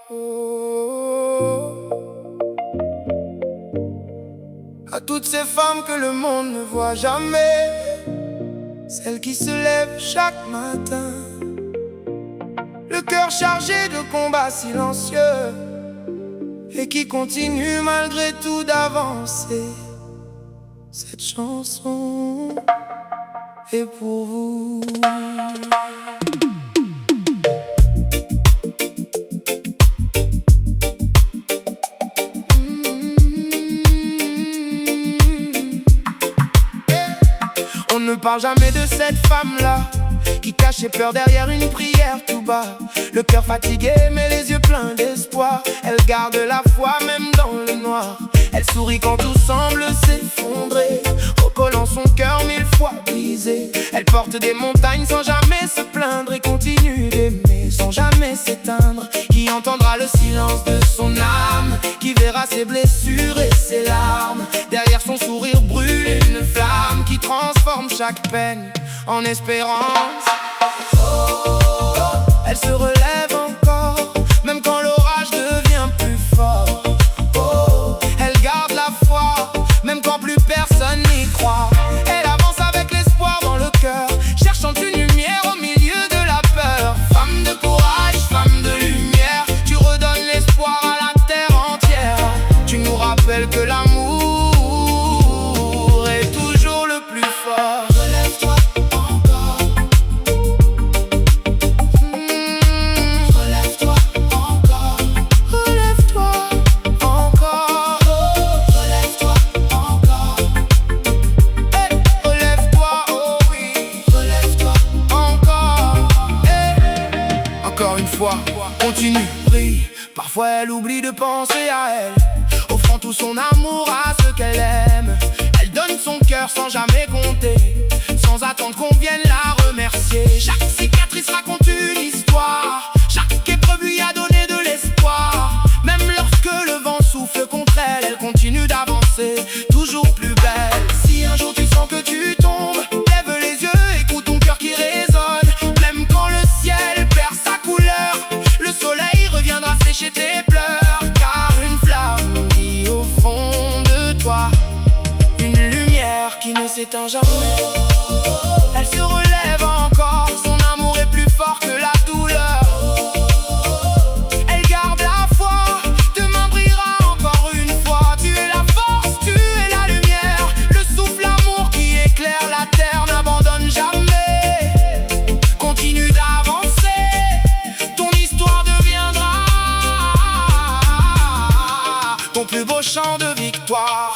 À toutes ces femmes que le monde ne voit jamais, celles qui se lèvent chaque matin, le cœur chargé de combats silencieux, et qui continuent malgré tout d'avancer. Cette chanson est pour vous. On ne parle jamais de cette femme-là qui cache ses peurs derrière une prière tout bas. Le cœur fatigué mais les yeux pleins d'espoir. Elle garde la foi même dans le noir. Elle sourit quand tout semble s'effondrer, recollant son cœur 1000 fois brisé. Elle porte des montagnes sans jamais se plaindre et continue d'aimer sans jamais s'éteindre. Qui entendra le silence de son âme, qui verra ses blessures et ses larmes. Derrière son sourire brûle une flamme qui transforme chaque peine en espérance. Elle se relève encore, même quand l'orage devient plus fort. Elle garde la foi, même quand plus personne n'y croit. Elle avance avec l'espoir dans le cœur, cherchant une lumière au milieu de la peur. Femme de courage, femme de lumière, tu redonnes l'espoir à la terre entière. Tu nous rappelles que l'amour est toujours le plus fort. Relève-toi encore. Relève-toi encore. Relève-toi encore. Relève-toi encore. Hey, relève-toi, oh oui. Relève-toi encore. Hey. Encore une fois, continue, brille. Parfois elle oublie de penser à elle, offrant tout son amour à ceux qu'elle aime. Elle donne son cœur sans jamais compter, sans attendre qu'on vienne la remercier. Chaque cicatrice raconte une histoire, chaque épreuve lui a donné de l'espoir. Même lorsque le vent souffle contre elle, elle continue d'avancer, toujours plus belle. Si un jour tu sens que tu tombes, lève les yeux, écoute ton cœur qui résonne. Même quand le ciel perd sa couleur, le soleil reviendra sécher tes pleurs. Car une flamme vit au fond de toi, une lumière qui ne s'éteint jamais. Elle se relève encore, son amour est plus fort que la douleur. Elle garde la foi, demain brillera encore une fois. Tu es la force, tu es la lumière, le souffle, l'amour qui éclaire la terre. N'abandonne jamais, continue d'avancer, ton histoire deviendra ton plus beau chant de victoire.